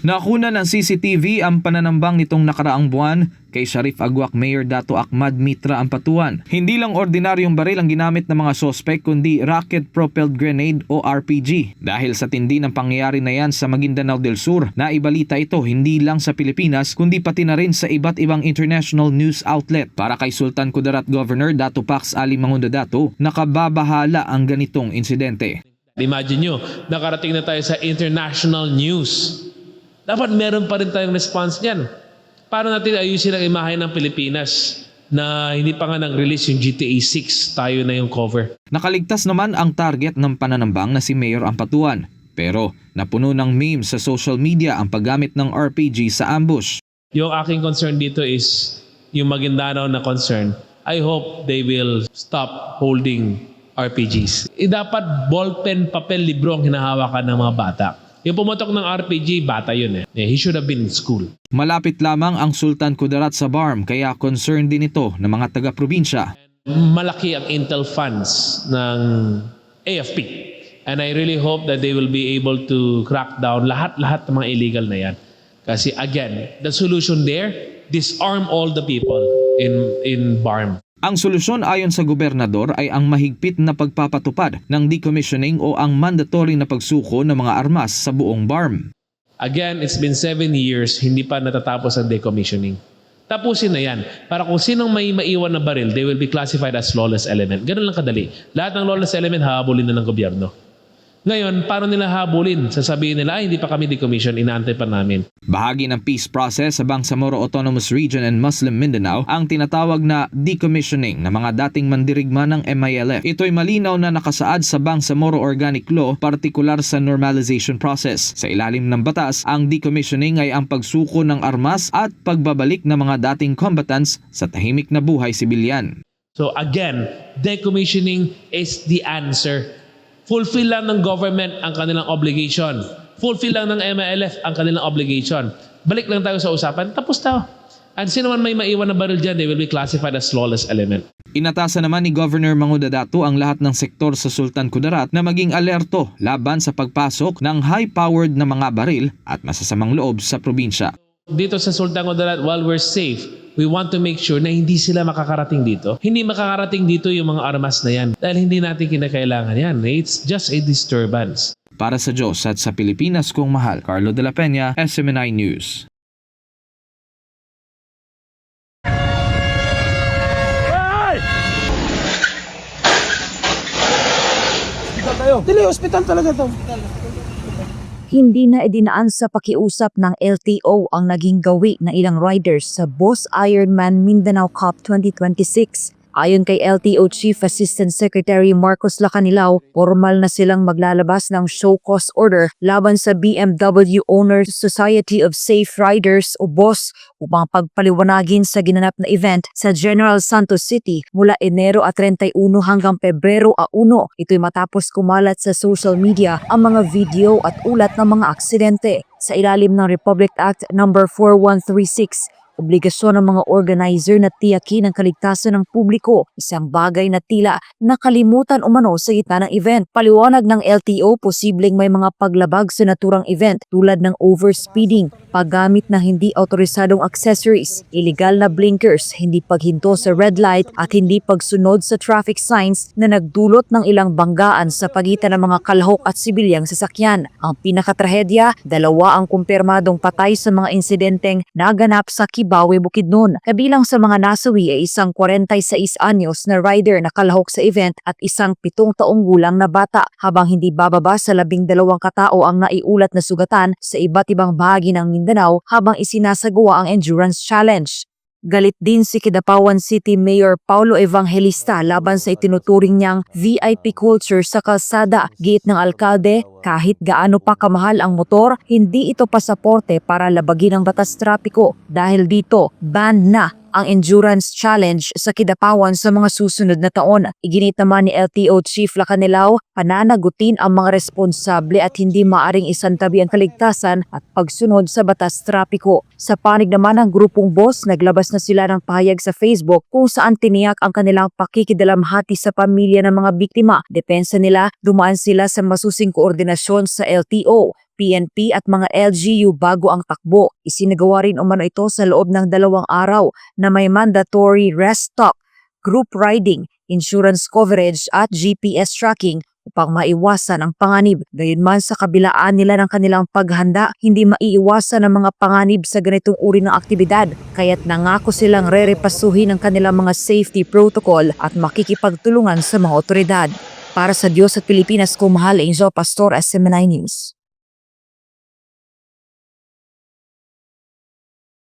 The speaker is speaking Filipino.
Nakuna ng CCTV ang pananambang nitong nakaraang buwan kay Sharif Aguac Mayor Dato Ahmad Mitra Ampatuan. Hindi lang ordinaryong baril ang ginamit ng mga sospek kundi rocket-propelled grenade o RPG. Dahil sa tindi ng pangyayari na yan sa Maguindanao del Sur, naibalita ito hindi lang sa Pilipinas kundi pati na rin sa iba't ibang international news outlet. Para kay Sultan Kudarat Governor Dato Pax Ali Mangudadato, nakababahala ang ganitong insidente. Imagine nyo, nakarating na tayo sa international news. Dapat meron pa rin tayong response niyan. Paano natin ayusin ang imahe ng Pilipinas na hindi pa nga nag-release yung GTA 6, tayo na yung cover. Nakaligtas naman ang target ng pananambang na si Mayor Ampatuan. Pero napuno ng memes sa social media ang paggamit ng RPG sa ambush. Yung aking concern dito is yung Maguindanao na concern. I hope they will stop holding RPGs. Dapat ballpen, papel, libro ang hinahawakan ng mga bata. Yung pumotok ng RPG, bata yun eh. He should have been in school. Malapit lamang ang Sultan Kudarat sa BARM kaya concerned din ito ng mga taga-probinsya. Malaki ang intel funds ng AFP. And I really hope that they will be able to crack down lahat ng mga illegal na yan. Kasi again, the solution there, disarm all the people in BARM. Ang solusyon ayon sa gobernador ay ang mahigpit na pagpapatupad ng decommissioning o ang mandatory na pagsuko ng mga armas sa buong BARM. Again, it's been 7 years, hindi pa natatapos ang decommissioning. Tapusin na yan. Para kung sinong may maiwan na baril, they will be classified as lawless element. Ganun lang kadali. Lahat ng lawless element, hahabulin na ng gobyerno. Ngayon, paano nila habulin? Sasabihin nila, hindi pa kami decommission, inaantay pa namin. Bahagi ng peace process sa Bangsamoro Autonomous Region and Muslim Mindanao ang tinatawag na decommissioning ng mga dating mandirigma ng MILF. Ito'y malinaw na nakasaad sa Bangsamoro Organic Law, partikular sa normalization process. Sa ilalim ng batas, ang decommissioning ay ang pagsuko ng armas at pagbabalik ng mga dating combatants sa tahimik na buhay sibilyan. So again, decommissioning is the answer. Fulfill lang ng government ang kanilang obligation. Fulfill lang ng MILF ang kanilang obligation. Balik lang tayo sa usapan, tapos tayo. At sino man may maiwan na baril dyan, they will be classified as lawless element. Inatasan naman ni Governor Mangudadato ang lahat ng sektor sa Sultan Kudarat na maging alerto laban sa pagpasok ng high-powered na mga baril at masasamang loob sa probinsya. Dito sa Sultan Kudarat, while we're safe, we want to make sure na hindi sila makakarating dito. Hindi makakarating dito yung mga armas na yan dahil hindi natin kinakailangan yan. It's just a disturbance. Para sa Diyos at sa Pilipinas kong mahal, Carlo de la Peña, SMNI News. Dili, hospital talaga to. Hindi na idinaan sa pakiusap ng LTO ang naging gawi ng ilang riders sa Boss Ironman Mindanao Cup 2026. Ayon kay LTO Chief Assistant Secretary Marcos Lacanilao, formal na silang maglalabas ng show cause order laban sa BMW Owners Society of Safe Riders o BOSS upang pagpaliwanagin sa ginanap na event sa General Santos City mula Enero 31 hanggang Pebrero 1. Ito'y matapos kumalat sa social media ang mga video at ulat ng mga aksidente. Sa ilalim ng Republic Act No. 4136, obligasyon ng mga organizer na tiyakin ang kaligtasan ng publiko, isang bagay na tila nakalimutan umano sa gitna ng event. Paliwanag ng LTO, posibleng may mga paglabag sa naturang event tulad ng overspeeding, paggamit ng hindi autorisadong accessories, illegal na blinkers, hindi paghinto sa red light at hindi pagsunod sa traffic signs na nagdulot ng ilang banggaan sa pagitan ng mga kalahok at sibilyang sasakyan. Ang pinakatrahedya, 2 ang kumpirmadong patay sa mga insidenteng naganap sa Kibawe, Bukidnon. Kabilang sa mga nasawi ay isang 46 anyos na rider na kalahok sa event at isang 7 taong gulang na bata, habang hindi bababa sa 12 katao ang naiulat na sugatan sa iba't ibang bahagi ng Mindanao habang isinasagawa ang endurance challenge. Galit din si Kidapawan City Mayor Paulo Evangelista laban sa itinuturing niyang VIP culture sa kalsada. Giit ng alkalde, kahit gaano pa kamahal ang motor, hindi ito pasaporte para labagin ang batas trapiko. Dahil dito, ban na ang endurance challenge sa Kidapawan sa mga susunod na taon. Iginit naman ni LTO Chief Lacanilao, pananagutin ang mga responsable at hindi maaring isantabi ang kaligtasan at pagsunod sa batas trapiko. Sa panig naman ng grupong BOSS, naglabas na sila ng pahayag sa Facebook kung saan tiniyak ang kanilang pakikidalamhati sa pamilya ng mga biktima. Depensa nila, dumaan sila sa masusing koordinasyon sa LTO. PNP at mga LGU bago ang takbo. Isinagawa rin umano ito sa loob ng 2 araw na may mandatory rest stop, group riding, insurance coverage at GPS tracking upang maiwasan ang panganib. Gayunman sa kabilaan nila ng kanilang paghanda, hindi maiiwasan ang mga panganib sa ganitong uri ng aktibidad. Kaya't nangako silang rerepasuhin ang kanilang mga safety protocol at makikipagtulungan sa mga otoridad. Para sa Diyos at Pilipinas, Kumahal Angel Pastor, SMNI News.